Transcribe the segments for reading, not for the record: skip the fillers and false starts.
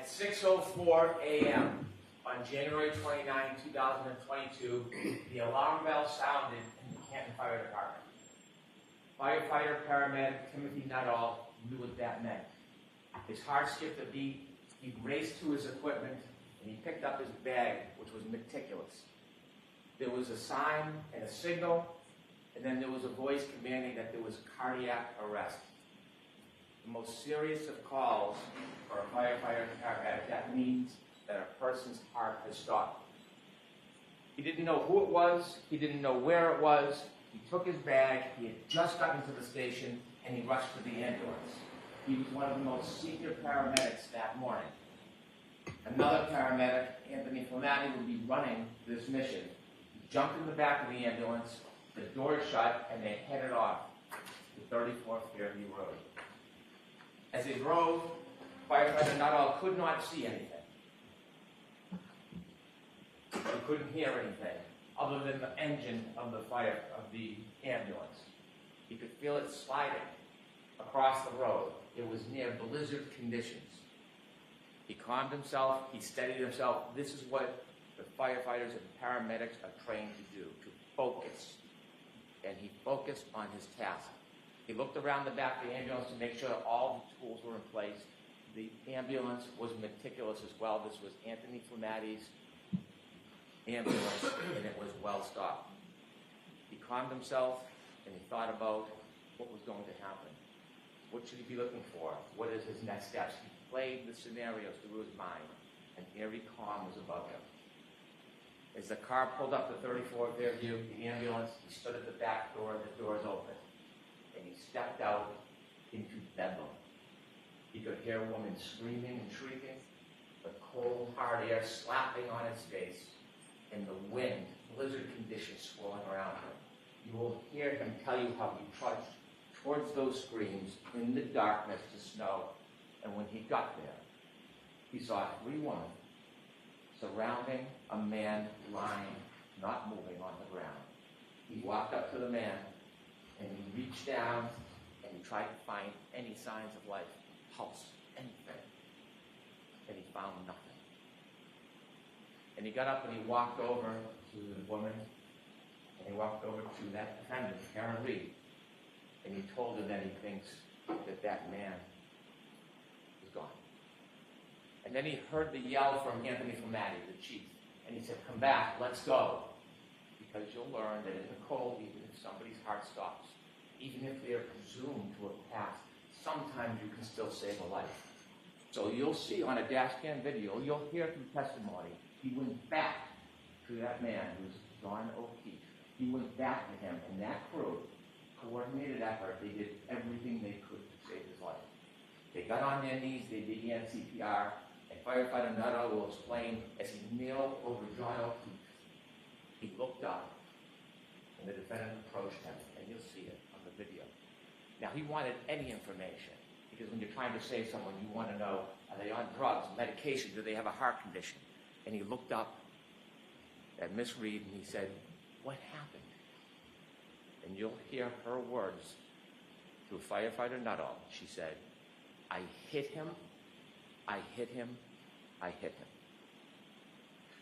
6:04 a.m. on January 29, 2022, the alarm bell sounded in the Canton Fire Department. Firefighter paramedic Timothy Nuttall knew what that meant. His heart skipped a beat. He raced to his equipment, and he picked up his bag, which was meticulous. There was a sign and a signal, and then there was a voice commanding that there was cardiac arrest. The most serious of calls for a firefighter and paramedic, that means that a person's heart has stopped. He didn't know who it was. He didn't know where it was. He took his bag. He had just gotten to the station, and he rushed to the ambulance. He was one of the most senior paramedics that morning. Another paramedic, Anthony Flamati, would be running this mission. He jumped in the back of the ambulance, the door shut, and they headed off to 34th Fairview Road. As they drove, firefighter Nuttall could not see anything. He couldn't hear anything other than the engine of the ambulance. He could feel it sliding across the road. It was near blizzard conditions. He calmed himself. He steadied himself. This is what the firefighters and paramedics are trained to do, to focus. And he focused on his task. He looked around the back of the ambulance to make sure all the tools were in place. The ambulance was meticulous as well. This was Anthony Flamati's ambulance, and it was well stocked. He calmed himself, and he thought about what was going to happen. What should he be looking for? What is his next steps? He played the scenarios through his mind, and eerie calm was above him. As the car pulled up to 34 Fairview, the ambulance, he stood at the back door, and the doors open. And he stepped out into bedlam. He could hear a woman screaming and shrieking, the cold, hard air slapping on his face, and the wind, blizzard conditions swirling around him. You will hear him tell you how he trudged towards those screams in the darkness to snow. And when he got there, he saw 3 women surrounding a man lying, not moving on the ground. He walked up to the man, and he reached down, and he tried to find any signs of life, pulse, anything. And he found nothing. And he got up and he walked over to the woman, and he walked over to that defendant, Karen Reed, and he told her that he thinks that that man is gone. And then he heard the yell from Anthony Flamati, the chief, and he said, "Come back, let's go." Because you'll learn that in the cold, even if somebody's heart stops, even if they're presumed to have passed, sometimes you can still save a life. So you'll see on a dash cam video, you'll hear through testimony, he went back to that man who's John O'Keefe. He went back to him, and that crew, coordinated effort, they did everything they could to save his life. They got on their knees, they began CPR, and firefighter Nuttall will explain as he kneeled over John O'Keefe. He looked up, and the defendant approached him, and you'll see it on the video. Now, he wanted any information, because when you're trying to save someone, you want to know, are they on drugs, medication, do they have a heart condition? And he looked up at Miss Reed, and he said, "What happened?" And you'll hear her words to firefighter Nuttall. She said, "I hit him, I hit him, I hit him."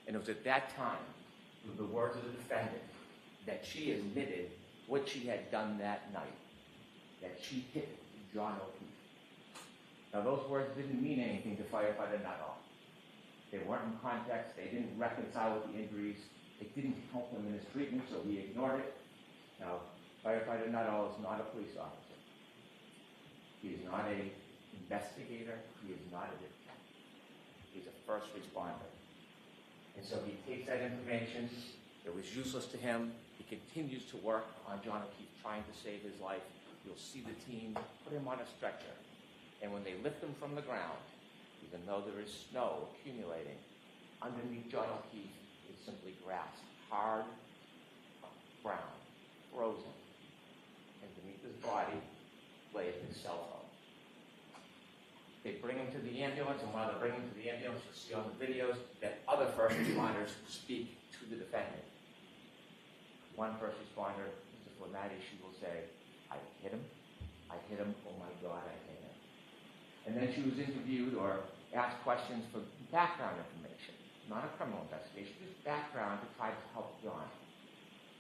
And it was at that time, with the words of the defendant, that she admitted what she had done that night, that she hit John O'Keefe. Now, those words didn't mean anything to firefighter Nuttall. They weren't in context. They didn't reconcile with the injuries. It didn't help him in his treatment, so he ignored it. Now, firefighter Nuttall is not a police officer. He is not an investigator. He is not a detective. He's a first responder. And so he takes that information. It was useless to him. He continues to work on John O'Keefe, trying to save his life. You'll see the team put him on a stretcher. And when they lift him from the ground, even though there is snow accumulating, underneath John O'Keefe is simply grass, hard, brown, frozen. And beneath his body lay his cell phone. They bring him to the ambulance, and while they bring him to the ambulance, you'll see on the videos that other first responders speak to the defendant. One first responder, Mr. Flamati, she will say, "I hit him, oh my God, I hit him." And then she was interviewed, or asked questions for background information, not a criminal investigation, just background to try to help John.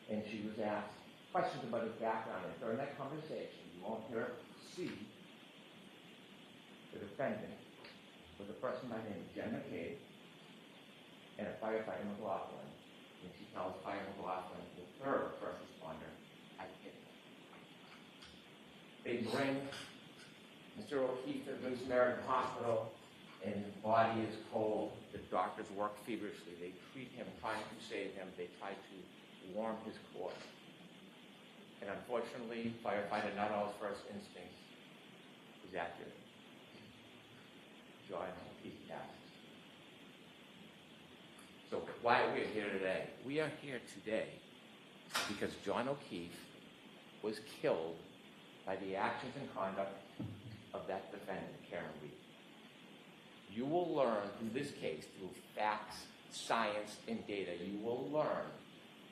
And she was asked questions about his background, and during that conversation, you won't hear her see the defendant was a person by the name of Jen McCabe and a firefighter McLaughlin. And she tells Fire McLaughlin, the third first responder, I hit him. They bring Mr. O'Keefe to the Good Samaritan Hospital, and his body is cold. The doctors work feverishly. They treat him, trying to save him. They try to warm his core. And unfortunately, firefighter Nuttall's first instinct is accurate. John O'Keefe passes. So why are we here today? We are here today because John O'Keefe was killed by the actions and conduct of that defendant, Karen Reed. You will learn through this case, through facts, science, and data, you will learn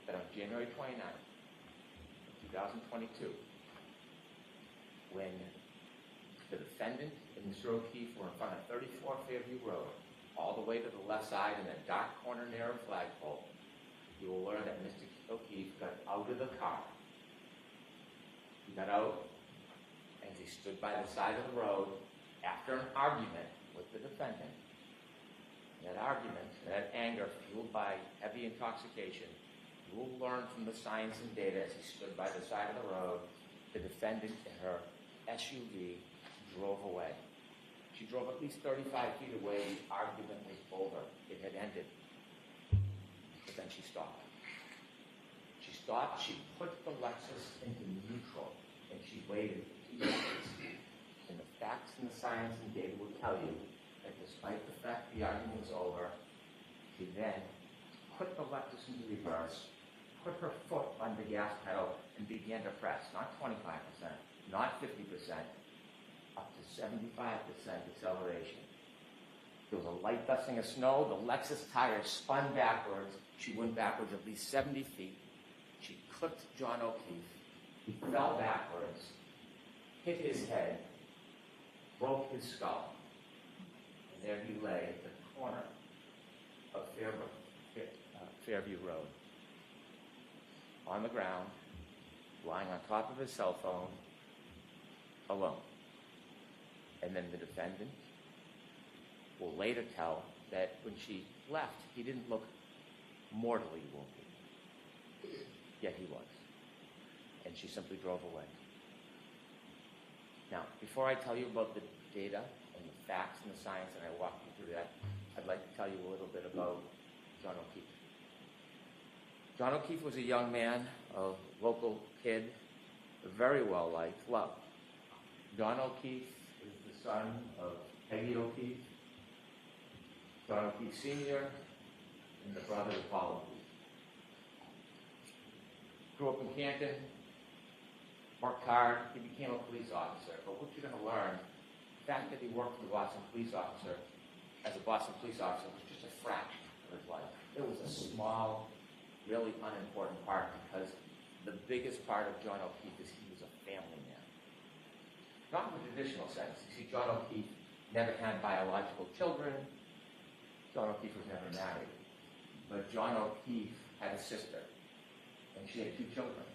that on January 29th, 2022, when the defendant and Mr. O'Keefe were in front of 34 Fairview Road, all the way to the left side in that dark corner near a flagpole, you will learn that Mr. O'Keefe got out of the car. He got out, and he stood by the side of the road after an argument with the defendant. That argument, that anger fueled by heavy intoxication, you will learn from the science and data as he stood by the side of the road, the defendant in her SUV drove away. She drove at least 35 feet away. The argument was over. It had ended. But then she stopped. She stopped. She put the Lexus into neutral, and she waited 2 minutes. And the facts and the science and data will tell you that despite the fact the argument was over, she then put the Lexus into reverse, put her foot on the gas pedal, and began to press, not 25%, not 50%, up to 75% acceleration. There was a light dusting of snow. The Lexus tires spun backwards. She went backwards at least 70 feet. She clipped John O'Keefe. He fell backwards, hit his head, broke his skull. And there he lay at the corner of Fairview Road, on the ground, lying on top of his cell phone, alone. And then the defendant will later tell that when she left, he didn't look mortally wounded. Yet he was. And she simply drove away. Now, before I tell you about the data and the facts and the science, and I walk you through that, I'd like to tell you a little bit about John O'Keefe. John O'Keefe was a young man, a local kid, very well liked, loved. John O'Keefe is the son of Peggy O'Keefe, John O'Keefe Sr., and the brother of Paul O'Keefe. Grew up in Canton, worked hard, he became a police officer. But what you're going to learn, the fact that he worked for the Boston police officer, as a Boston police officer, was just a fraction of his life. It was a small, really unimportant part, because the biggest part of John O'Keefe is he was a family man. Not in the traditional sense. You see, John O'Keefe never had biological children. John O'Keefe was never married. But John O'Keefe had a sister, and she had 2 children.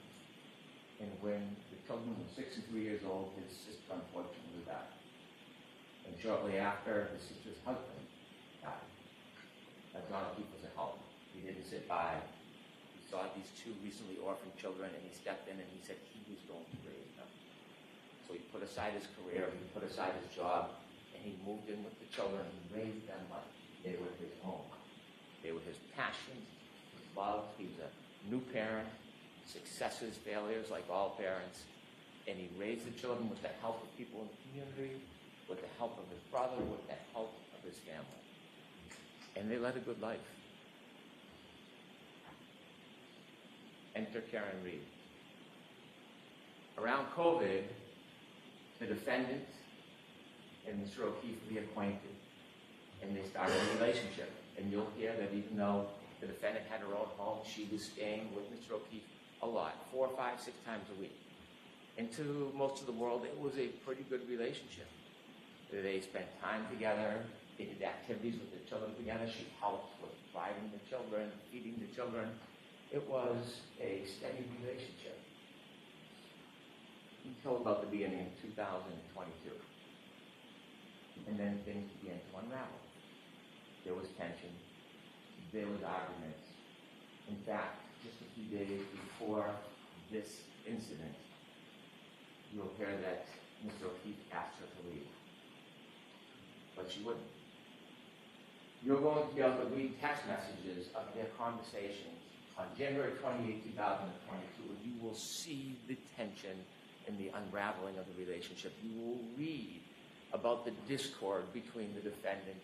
And when the children were 6 and 3 years old, his sister unfortunately died. And shortly after, his sister's husband died. Now, John O'Keefe was a help. He didn't sit by. He saw these 2 recently orphaned children, and he stepped in and he said he was going to raise them. So he put aside his career, he put aside his job, and he moved in with the children and raised them like they were his home. They were his passions, his love. He was a new parent, successes, failures, like all parents. And he raised the children with the help of people in the community, with the help of his brother, with the help of his family. And they led a good life. Enter Karen Reed. Around COVID, the defendant and Mr. O'Keefe reacquainted, and they started a relationship. And you'll hear that even though the defendant had her own home, she was staying with Mr. O'Keefe a lot, 4, 5, 6 times a week. And to most of the world, it was a pretty good relationship. They spent time together, They did activities with the children together. She helped with driving the children, feeding the children. It was a steady relationship until about the beginning of 2022. And then things began to unravel. There was tension. There was arguments. In fact, just a few days before this incident, you'll hear that Mr. O'Keefe asked her to leave. But she wouldn't. You're going to be able to read text messages of their conversations on January 28, 2022, and you will see the tension and the unraveling of the relationship. You will read about the discord between the defendant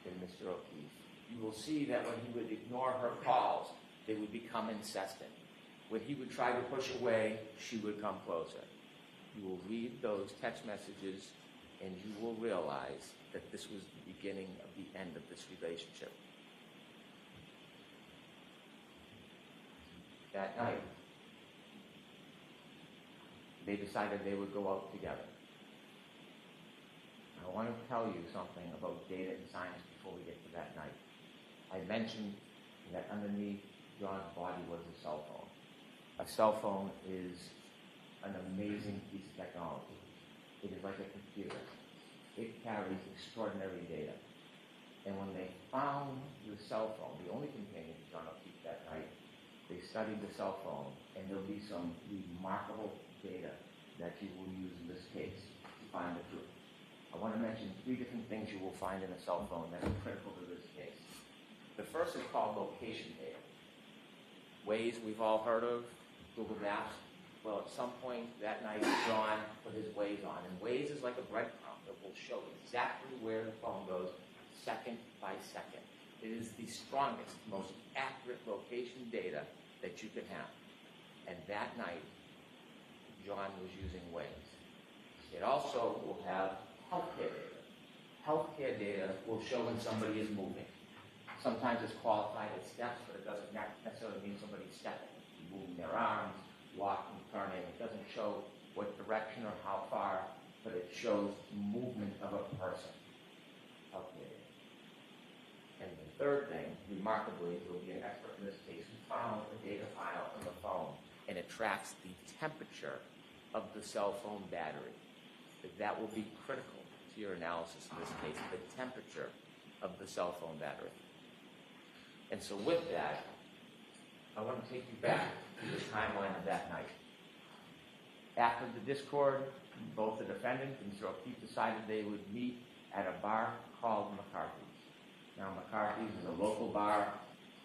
and Mr. O'Keefe. You will see that when he would ignore her calls, they would become incessant. When he would try to push away, she would come closer. You will read those text messages and you will realize that this was the beginning of the end of this relationship. That night, they decided they would go out together. I want to tell you something about data and science before we get to that night. I mentioned that underneath John's body was a cell phone. A cell phone is an amazing piece of technology. It is like a computer. It carries extraordinary data. And when they found the cell phone, the only companion to John O'Keefe that night, they studied the cell phone, and there'll be some remarkable data that you will use in this case to find the truth. I want to mention 3 different things you will find in a cell phone that are critical to this case. The first is called location data. Waze we've all heard of, Google Maps. Well, at some point that night, John put his Waze on. And Waze is like a breadcrumb that will show exactly where the phone goes second by second. It is the strongest, most accurate location data that you can have. And that night, John was using Waze. It also will have healthcare data. Healthcare data will show when somebody is moving. Sometimes it's qualified as steps, but it doesn't necessarily mean somebody's stepping. Moving their arms, walking, turning. It doesn't show what direction or how far, but it shows movement of a person. Healthcare data. And the third thing, remarkably, will be an expert in this case who found a data file on the phone, and it tracks the temperature of the cell phone battery. That will be critical to your analysis in this case, the temperature of the cell phone battery. And so with that, I want to take you back to the timeline of that night. After the discord, both the defendant and Mr. O'Keefe decided they would meet at a bar called McCarthy's. Now, McCarthy's is a local bar,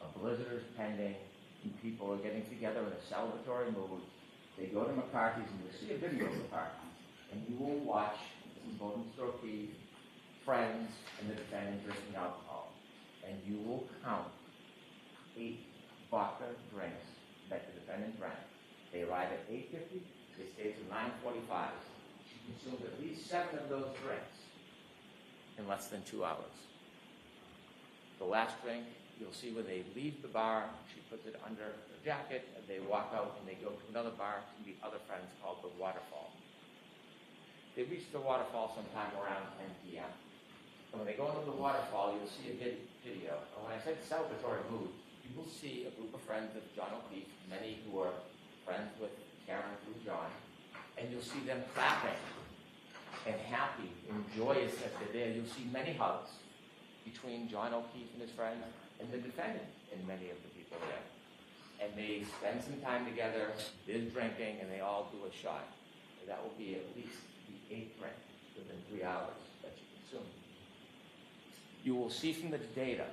a blizzard is pending, and people are getting together in a celebratory mood. They go to McCarthy's, and you'll see a video of McCarthy's, and you will watch both Mr. O'Keefe, friends, and the defendant drinking alcohol. And you will count 8 vodka drinks that the defendant drank. They arrived at 8:50, they stayed till 9:45. She consumed at least 7 of those drinks in less than 2 hours. The last drink, you'll see when they leave the bar, she puts it under her jacket, and they walk out and they go to another bar to meet other friends called the Waterfall. They reach the Waterfall sometime around 10 p.m. And when they go into the Waterfall, you'll see a video. And when I said celebratory mood, you will see a group of friends of John O'Keefe, many who are friends with Karen through John, and you'll see them clapping and happy and joyous that they're there. You'll see many hugs between John O'Keefe and his friends and the defendant and many of the people there. And they spend some time together, there's drinking, and they all do a shot. And that will be at least the 8th drink within 3 hours that you consume. You will see from the data,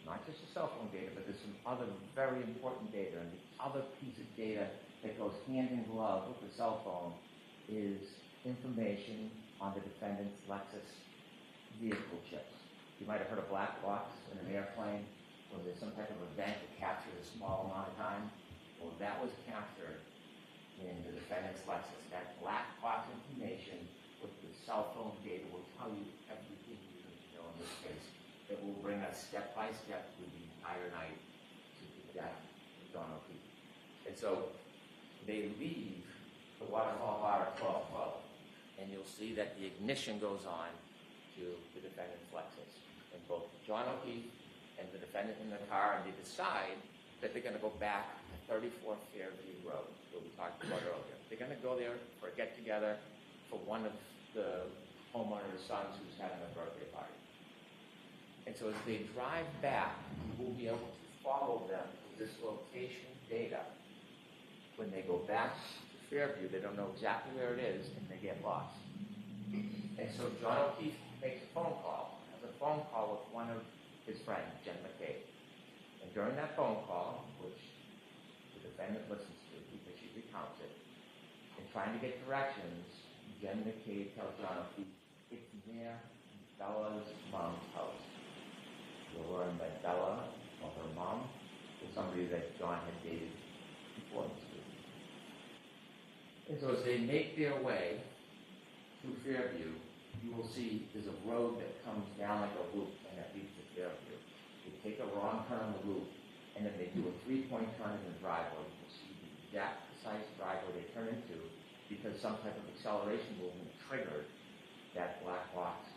not just the cell phone data, but there's some other very important data. And the other piece of data that goes hand in glove with the cell phone is information on the defendant's Lexus vehicle chips. You might have heard a black box in an airplane where there's some type of event that captures a small amount of time. Well, that was captured in the defendant's Lexus. That black box information with the cell phone data will tell you everything you need to know in this case. It will bring us step by step through the entire night to the death of John O'Keefe. And so they leave the Waterfall Bar at 12:12, and you'll see that the ignition goes on to the defendant's Lexus. and both John O'Keefe and the defendant in the car, and they decide that they're going to go back to 34 Fairview Road, where we talked about earlier. They're going to go there for a get-together for one of the homeowner's sons who's having a birthday party. And so as they drive back, we'll be able to follow them with this location data. When they go back to Fairview, they don't know exactly where it is, and they get lost. And so John O'Keefe makes a phone call, has a phone call with one of his friends, Jen McCabe. And during that phone call, which the defendant listens to because she recounts it, and trying to get directions, Jen McCabe tells John O'Keefe, it's near Bella's mom's house. You'll learn that Bella, or her mom, was somebody that John had dated before this week. And so as they make their way through Fairview, you will see there's a road that comes down like a loop and that leads to Fairview. They take a wrong turn on the loop, and then they do a three-point turn in the driveway. You'll see the exact precise driveway they turn into because some type of acceleration movement triggered that black box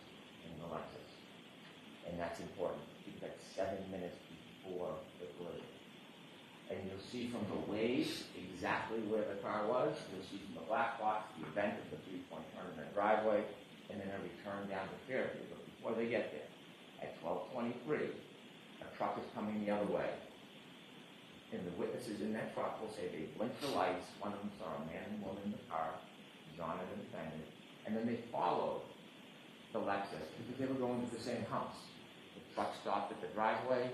in the Lexus. And that's important because that's 7 minutes before the collision. And you'll see from the waves exactly where the car was. You'll see from the black box the event of the three-point turn in the driveway, and then a return down to Fairview. But before they get there, at 12:23, a truck is coming the other way. And the witnesses in that truck will say they blinked the lights. One of them saw a man and woman in the car, John and the defendant, and then they followed the Lexus because they were going to the same house. The truck stopped at the driveway,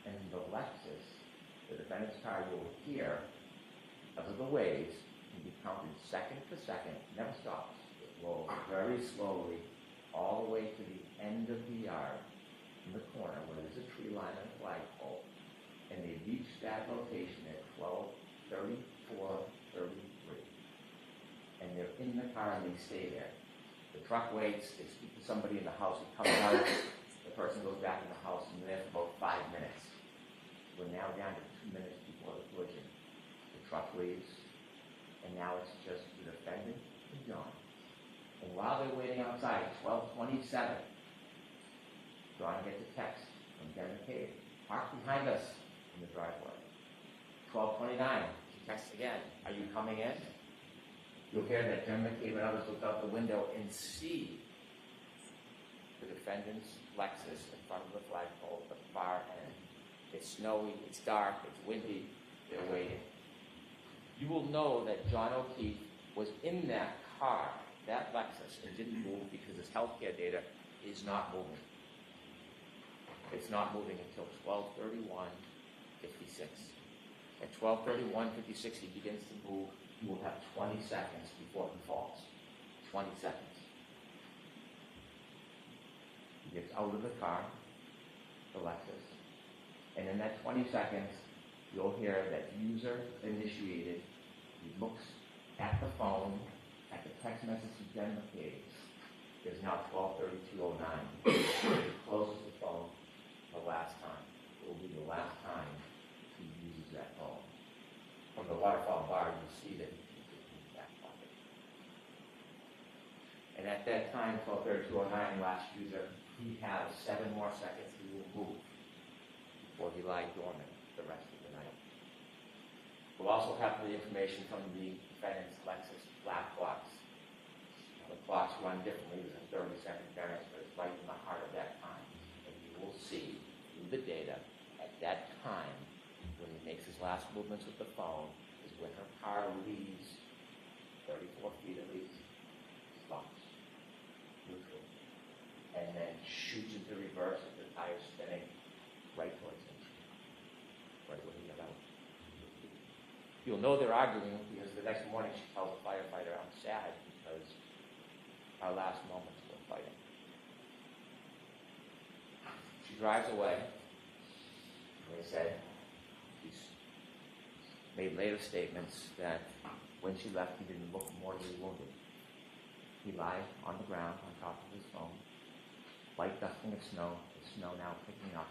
and the Lexus, the defendant's car, will appear because of the waves and be counted second to second, never stops. It rolls very slowly all the way to the end of the yard in the corner where there's a tree line and a flagpole. And they reach that location at 12:34:33. And they're in the car and they stay there. The truck waits, they speak to somebody in the house who comes out, the person goes back in the house and they're there for about 5 minutes. We're now down to 2 minutes before the collision. The truck leaves, and now it's just the defendant and John. And while they're waiting outside, 12:27, John gets a text from Jen McCabe. Park behind us in the driveway. 12:29, she texts again. Are you coming in? You'll hear that Jen McCabe and others look out the window and see the defendant's Lexus in front of the flagpole at the far end. It's snowy, it's dark, it's windy, they're waiting. You will know that John O'Keefe was in that car, that Lexus, and didn't move because his healthcare data is not moving. It's not moving until 12:31:56. At 12:31:56, he begins to move. He will have 20 seconds before he falls. 20 seconds. He gets out of the car, the Lexus, and in that 20 seconds, you'll hear that user initiated. He looks at the phone, at the text message from Jen McCabe. It's now 12:32:09. He closes the phone the last time. It will be the last time he uses that phone. From the waterfall bar, you'll see that he keeps it in his back pocket. And at that time, 12:32:09, last user, he has 7 more seconds he will move before he lies dormant the rest of the night. We'll also have the information from the defendant's Lexus black box. The clocks run differently. There's a 30-second variance, but it's right in the heart of that time. And you will see through the data at that time, when he makes his last movements with the phone, is when her car leaves 34 feet at least, stops, neutral, and then shoots into reverse with the tires spinning right towards him, right where he got out. You'll know they're arguing because the next morning she tells the firefighter, I'm sad because our last moments were fighting. She drives away. They said she's made later statements that when she left, he didn't look mortally wounded. He lied on the ground on top of his phone, light dusting of snow, the snow now picking up.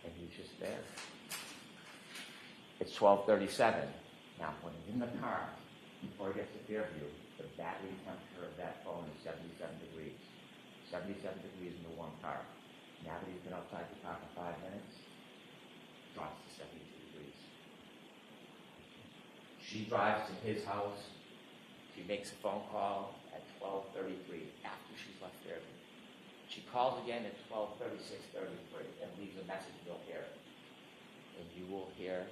And he's just there. It's 12:37. Now, when he's in the car, before he gets to Fairview, the battery temperature of that phone is 77 degrees. 77 degrees in the warm car. Now that he's been outside the car for 5 minutes, drops to 72 degrees. She drives to his house. She makes a phone call at 12:33 after she's left there. She calls again at 12:33 and leaves a message. You'll hear it. And you will hear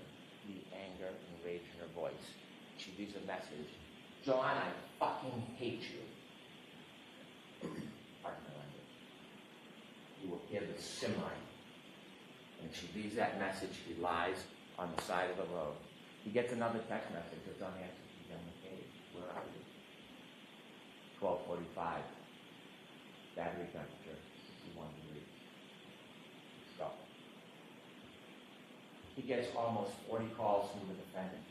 the anger and rage in her voice. She leaves a message. John, I fucking hate you. Pardon my language. You will hear the simmering. And she leaves that message. He lies on the side of the road. He gets another text message. It's unanswered. He's on the page. Where are you? 12:45. Battery temperature, 61 degrees. Stop. He gets almost 40 calls from the defendant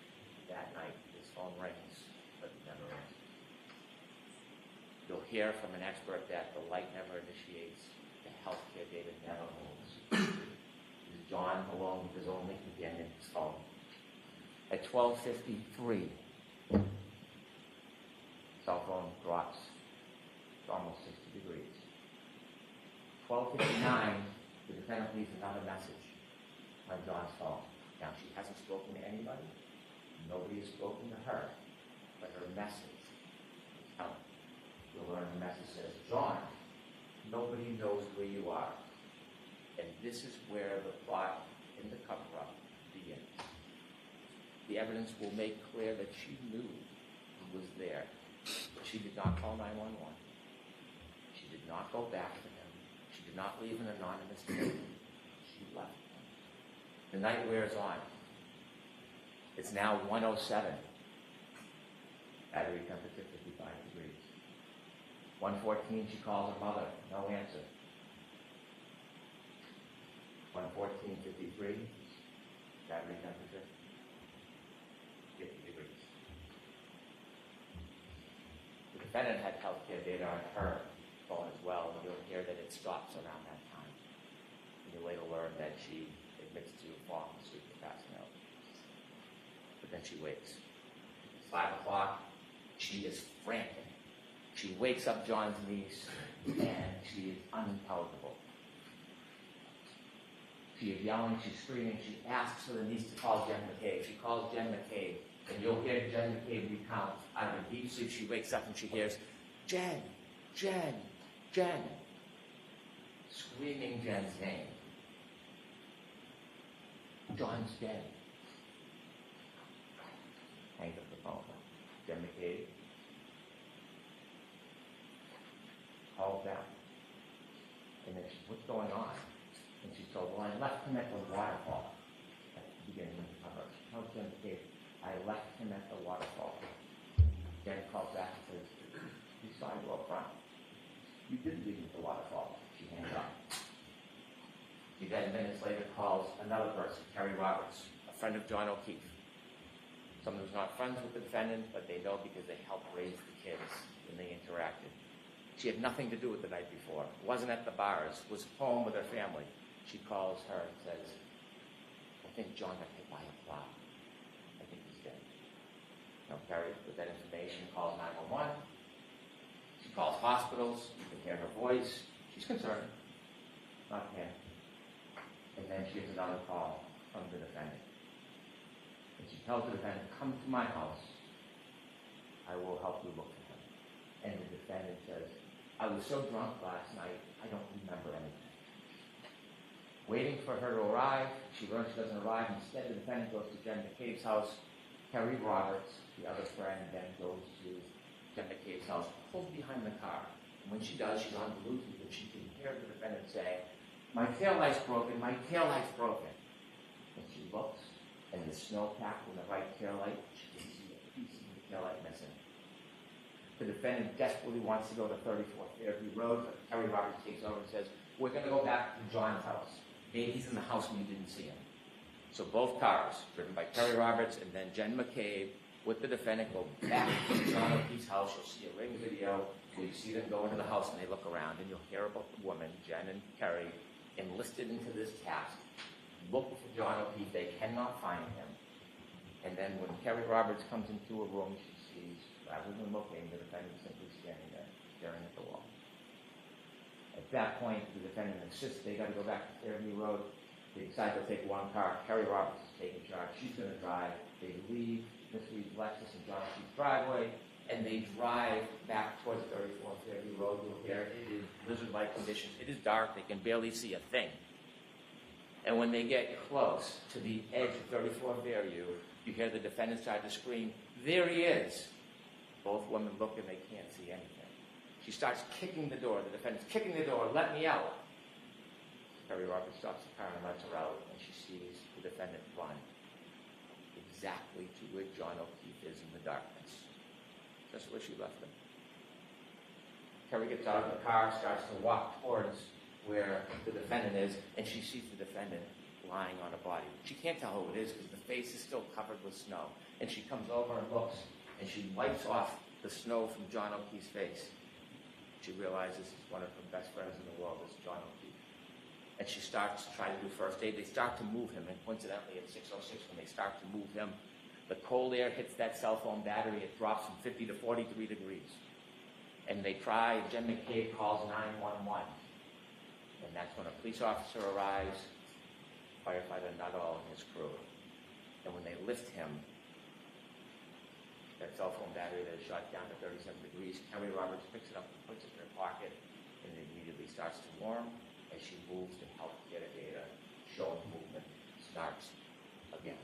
that night. His phone rings, but it never rings. You'll hear from an expert that the light never initiates, the healthcare data never moves. Is John alone with his only companion, his phone? At 12:53, cell phone drops to almost 60 degrees. 12:59, the defendant leaves another message on John's phone. Now, she hasn't spoken to anybody. Nobody has spoken to her. But her message is telling. You'll learn the message says, John, nobody knows where you are. And this is where the plot in the cover-up begins. The evidence will make clear that she knew he was there. But she did not call 911. She did not go back to him. She did not leave an anonymous tip. She left him. The night wears on. It's now 1:07. Battery temperature 55 degrees. 1:14, she calls her mother. No answer. 1:14:53. Battery temperature 50 degrees. The defendant had healthcare data on her phone as well, and you'll hear that it stops around that time. And you'll later learn that she admits to falling asleep and passing out. But then she wakes. 5 o'clock, she is frantic. She wakes up John's niece, and she is unintelligible. She is yelling, she's screaming, she asks for the niece to call Jen McCabe. She calls Jen McCabe, and you'll hear Jen McCabe recount. Out of a deep sleep, she wakes up and she hears, Jen, Jen, Jen, screaming Jen's name. John's dead. Hangs up the phone. Jen McCabe calls out. And then she says, what's going on? And she's told, well, I left him at the waterfall at the beginning of the cover. She tells Jen McCabe, I left him at the waterfall. Jen calls back and says, you saw you up front. You did leave him at the waterfall. She hangs up. She then minutes later calls another person, Terry Roberts, a friend of John O'Keefe. Someone who's not friends with the defendant, but they know because they helped raise the kids when they interacted. She had nothing to do with the night before. Wasn't at the bars. Was home with her family. She calls her and says, I think John got hit by a plow. I think he's dead. Now Terry, with that information, calls 911. She calls hospitals. You can hear her voice. She's concerned. Not him. And then she gets another call from the defendant. And she tells the defendant, come to my house. I will help you look for him. And the defendant says, I was so drunk last night, I don't remember anything. Waiting for her to arrive, she learns she doesn't arrive. Instead, the defendant goes to Jen McCabe's house. Terry Roberts, the other friend, then goes to Jen McCabe's house, pulls behind the car. And when she does, she's on Bluetooth, and she can hear the defendant say, my taillight's broken, my taillight's broken. And she looks, and the snowpack in the right taillight, she can see a piece of the taillight missing. The defendant desperately wants to go to 34th Fairview Road, but Terry Roberts takes over and says, we're going to go back to John's house. Maybe he's in the house when you didn't see him. So both cars, driven by Terry Roberts and then Jen McCabe, with the defendant, go back to John O'Keefe's house. You'll see a ring video where you see them go into the house and they look around, and you'll hear about the woman, Jen and Terry, enlisted into this task. Look for John O'Keefe. They cannot find him. And then when Terry Roberts comes into a room, she sees, rather than looking, the defendant simply standing there, staring at the wall. At that point, the defendant insists they got to go back to Fairview Road. They decide they'll take one car. Carrie Roberts is taking charge. She's going to drive. They leave Miss Reed's Lexus and John Keith's driveway, and they drive back towards 34th Fairview Road. There, it is blizzard-like conditions. It is dark. They can barely see a thing. And when they get close to the edge of 34th Fairview, you hear the defendant start to scream, "There he is!" Both women look and they can't see anything. She starts kicking the door. The defendant's kicking the door. "Let me out." Carrie Roberts stops the car and lets her out, and she sees the defendant run exactly to where John O'Keefe is in the darkness, just where she left him. Carrie gets out of the car, starts to walk towards where the defendant is, and she sees the defendant lying on a body. She can't tell who it is because the face is still covered with snow. And she comes over and looks, and she wipes off the snow from John O'Keefe's face. She realizes he's one of her best friends in the world is John O'Keefe. And she starts to try to do first aid. They start to move him, and coincidentally at 6:06 when they start to move him, the cold air hits that cell phone battery. It drops from 50 to 43 degrees. And they try, Jen McCabe calls 911. And that's when a police officer arrives, firefighter Nuttall and his crew. And when they lift him, that cell phone battery that is shot down to 37 degrees, Carrie Roberts picks it up and puts it in her pocket, and it immediately starts to warm. As she moves to help get a data, showing movement starts again.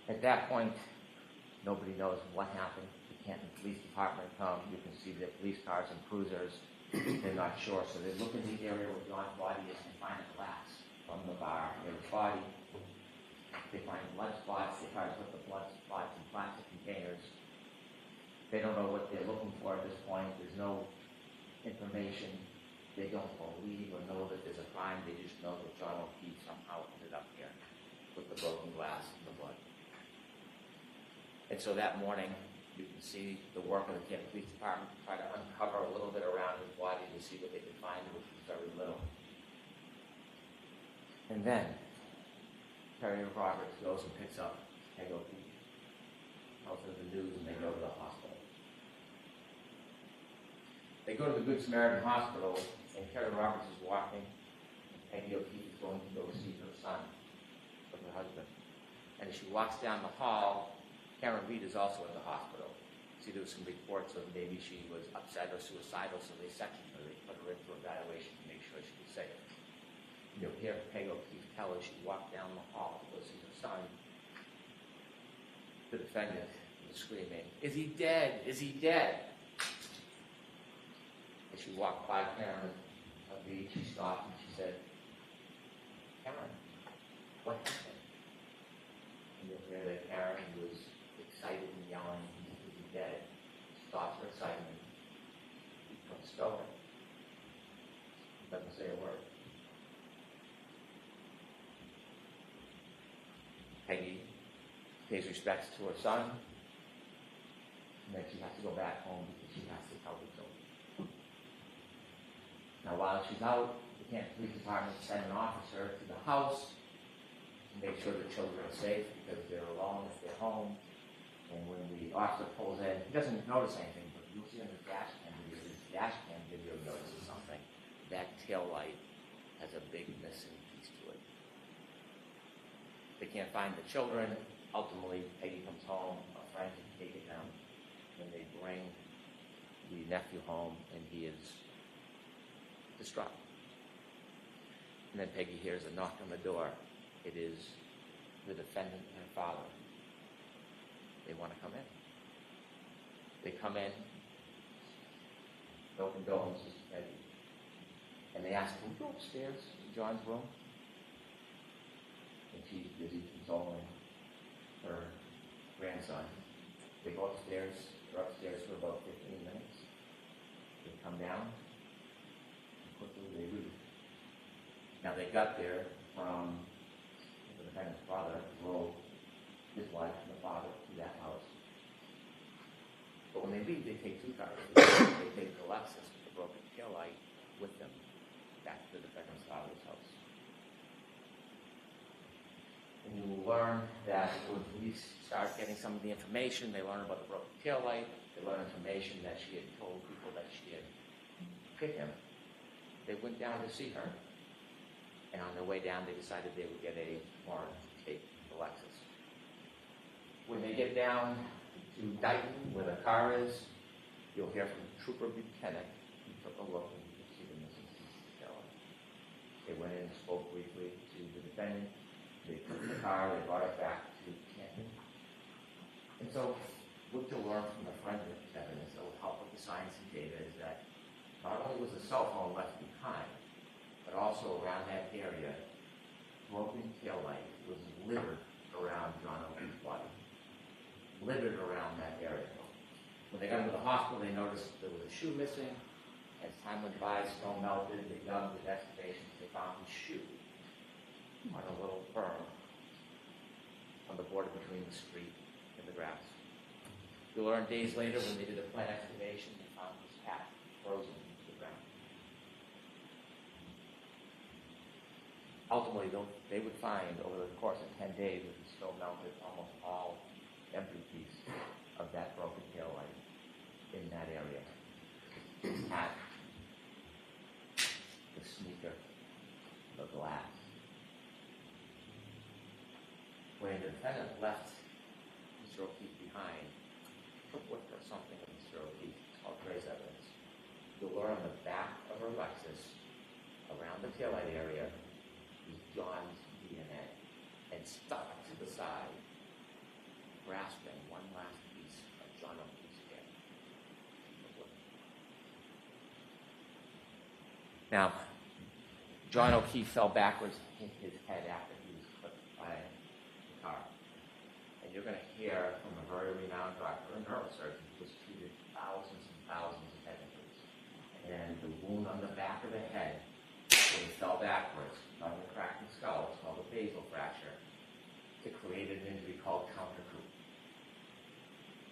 At that point, nobody knows what happened. The Canton Police Department come. You can see the police cars and cruisers. They're not sure, so they look in the area where John's body is and find a glass from the bar near his body. They find blood spots. They try to put the blood spots in plastic containers. They don't know what they're looking for at this point. There's no information. They don't believe or know that there's a crime. They just know that John O'Keefe somehow ended up here with the broken glass and the blood. And so that morning, you can see the work of the Canton Police Department to try to uncover a little bit around his body to see what they could find, which was very little. And then, Carrie Roberts goes and picks up Hank O'Keefe, tells her the news, and they go to the hospital. They go to the Good Samaritan Hospital, and Carrie Roberts is walking, and Peggy O'Keefe is going to go see her son, with her husband. And as she walks down the hall, Karen Reed is also in the hospital. See, there was some reports of maybe she was upset or suicidal, so they sectioned her. They put her in for evaluation to make sure she was safe. You'll hear Peggy O'Keefe tell as she walked down the hall to go see her son. The defendant was screaming, "Is he dead? Is he dead?" As she walked by Karen Reed, she stopped and she said, "Karen, what happened?" And you'll hear that Karen was excited and yelling, "Is he dead?" Stops her excitement, becomes stoic, doesn't say a word. Peggy pays respects to her son, and then she has to go back home because she has to tell the children. Now, while she's out, the Canton Police Department sent an officer to the house to make sure the children are safe because they're alone if they're home. And when the officer pulls in, he doesn't notice anything, but you'll see on the dash cam video notices something. That tail light has a big missing piece to it. They can't find the children. Ultimately, Peggy comes home. A friend can take it down. And they bring the nephew home, and he is distraught. And then Peggy hears a knock on the door. It is the defendant and her father. They want to come in. They come in, no condolences to Peggy. And they ask, "Can we go upstairs to John's room?" And she's busy consoling her grandson. They go upstairs. They're upstairs for about 15 minutes. They come down. Quickly they leave. Now they got there from the defendant's father, drove his wife and the father to that house. But when they leave, they take two cars. They take the Lexus with the broken tail light with them back to the defendant's father's house. And you will learn that when police start getting some of the information, they learn about the broken taillight, they learn information that she had told people that she had hit him. They went down to see her. And on their way down, they decided they would get a warrant to take the Lexus. When they get down to Dighton, where the car is, you'll hear from Trooper Buchanan. He took a look and you can see the missing taillight. They went in and spoke briefly to the defendant. They took the car, they brought it back to Canton. And so what you'll learn from the forensic evidence that will help with the science and data is that not only was the cell phone left behind, but also around that area, broken taillight was littered around John Oakey's body. Littered around that area. When they got into the hospital, they noticed there was a shoe missing. As time went by, snow melted, they dug with excavations, they found his shoe on a little berm on the border between the street and the grass. You'll learn days later when they did a plant excavation, they found his hat frozen to the ground. Ultimately, they would find over the course of 10 days that the snow melted almost all every piece of that broken taillight in that area. His hat, the sneaker, the glass. When the defendant left Mr. O'Keefe behind, took with her something of Mr. O'Keefe. It's called trace evidence. You'll learn on the back of her Lexus, around the taillight area, is John's DNA, and stuck to the side, grasping one last piece of John O'Keefe's hair. Now, John O'Keefe fell backwards and hit his head after he was clipped by the car. And you're going to hear from a very renowned doctor, a neurosurgeon, who has treated thousands and thousands of head injuries. And the wound on the back of the head, where he fell backwards, not in the cracked skull, it's called a basal fracture, to create an injury called counter-coup.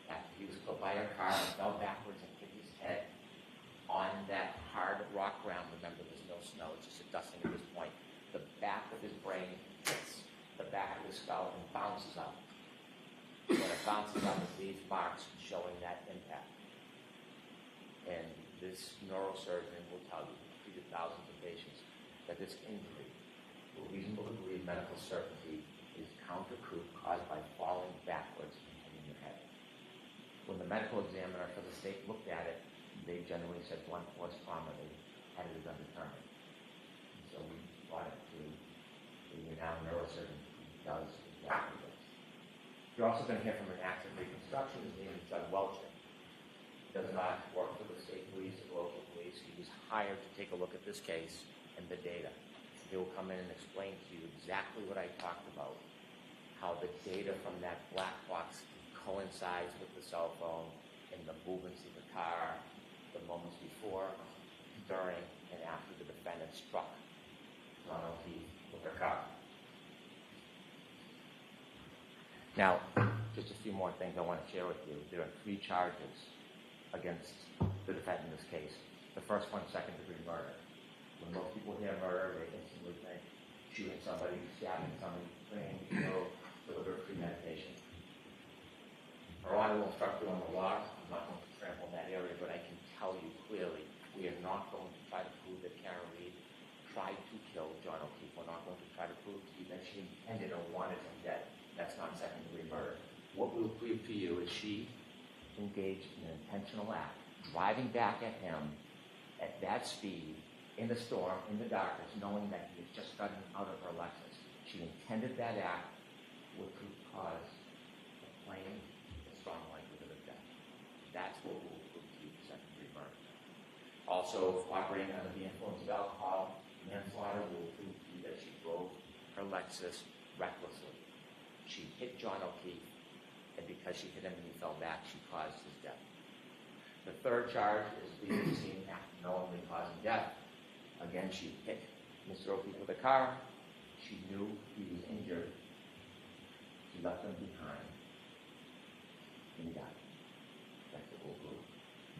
After he was put by a car and fell backwards and hit his head on that hard rock ground, remember there's no snow, it's just a dusting at this point, the back of his brain hits the back of his skull and bounces up. When it bounces up, it leaves marks showing that impact. And this neurosurgeon will tell you, treated thousands of patients, that this injury, to a reasonable degree of medical certainty, is counter-coup caused by falling backwards and hitting your head. When the medical examiner for the state looked at it, they generally said blunt force trauma. They had it as undetermined. And so we brought it to the renowned neurosurgeon who does exactly this. You're also going to hear from an active reconstruction. His name is Doug Welcher. He does not work for the state police or local police. He was hired to take a look at this case and the data. He will come in and explain to you exactly what I talked about, how the data from that black box coincides with the cell phone and the movements of the car, the moments before, during, and after the defendant struck John O'Keefe with her car. Now, just a few more things I want to share with you. There are 3 charges against the defendant in this case. The first one, second-degree murder. When most people hear murder, they instantly think shooting somebody, stabbing somebody, bringing, deliberate premeditation. Our honor will instruct you on the law. I'm not going to trample in that area, but I can tell you clearly, we are not going to try to prove that Karen Reed tried to kill John O'Keefe. We're not going to try to prove to you that she intended or wanted him dead. That's not second-degree murder. What we'll prove to you is she engaged in an intentional act, driving back at him at that speed, in the storm, in the darkness, knowing that he had just gotten out of her Lexus. She intended that act would cause a plain and strong likelihood of death. That's what we'll prove to you, second-degree murder. Also, operating under the influence of alcohol, manslaughter will prove to you that she drove her Lexus recklessly. She hit John O'Keefe, and because she hit him and he fell back, she caused his death. The third charge is leaving the scene after knowingly causing death. Again, she hit Mr. O'Keefe with a car. She knew he was injured. She left him behind, and he died. That's what we'll prove.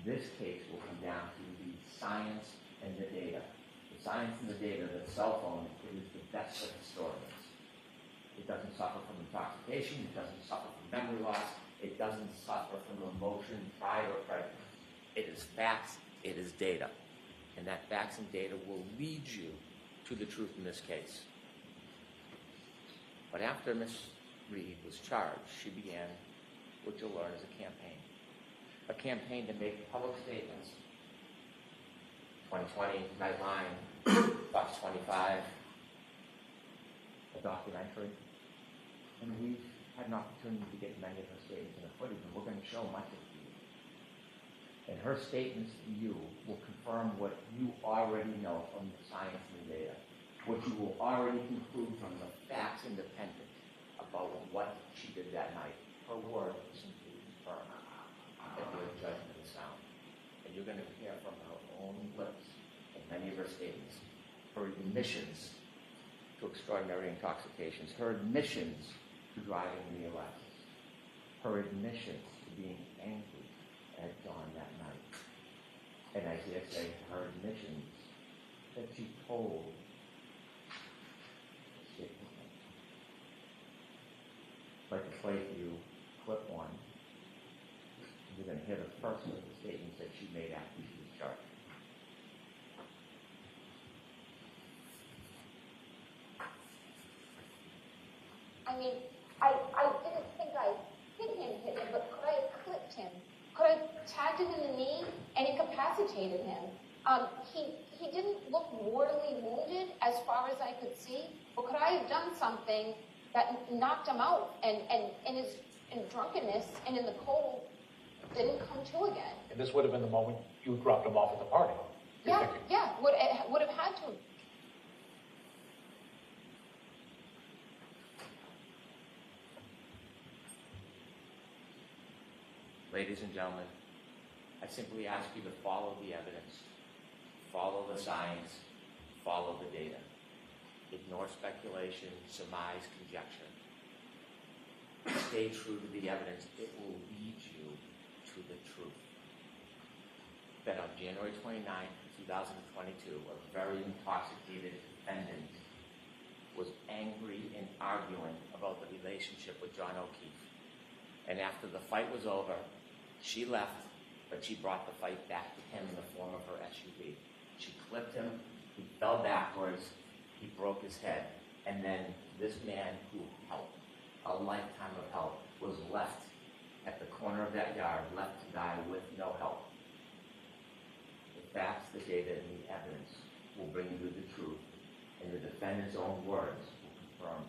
This case will come down to the science and the data. The science and the data that cell phone is the best of historians. It doesn't suffer from intoxication. It doesn't suffer from memory loss. It doesn't suffer from emotion, pride, or prejudice. It is facts. It is data. And that facts and data will lead you to the truth in this case. But after Ms. Reed was charged, she began what you'll learn as a campaign. A campaign to make public statements. 2020, Nightline, Fox 25, a documentary. And we've had an opportunity to get many of her statements in the footage, and we're going to show much of it to you. And her statements to you will confirm what you already know from the science and the data, what you will already conclude from the facts independent about what she did that night. Her word is simply confirmed that your judgment is sound. And you're going to hear from her own lips in many of her statements, her admissions to extraordinary intoxications, her admissions to driving the Lexus, her admissions to being angry at John that night, and I dare say her admissions that she told I'd like to play for you clip one. You're going to hear the first of the statements that she made after she was charged. I mean, I didn't think I hit him, but could I have clipped him? Could I have tagged him in the knee and incapacitated him? He didn't look mortally wounded as far as I could see, but could I have done something that knocked him out and in drunkenness and in the cold didn't come to again? And this would have been the moment you dropped him off at the party. Yeah, would have had to. Ladies and gentlemen, I simply ask you to follow the evidence, follow the science, follow the data. Ignore speculation, surmise, conjecture. Stay true to the evidence. It will lead you to the truth. That on January 29, 2022, a very intoxicated defendant was angry and arguing about the relationship with John O'Keefe. And after the fight was over, she left, but she brought the fight back to him in the form of her SUV. She clipped him, he fell backwards, he broke his head, and then this man who helped, a lifetime of help, was left at the corner of that yard, left to die with no help. The facts, the data, and the evidence will bring you the truth, and the defendant's own words will confirm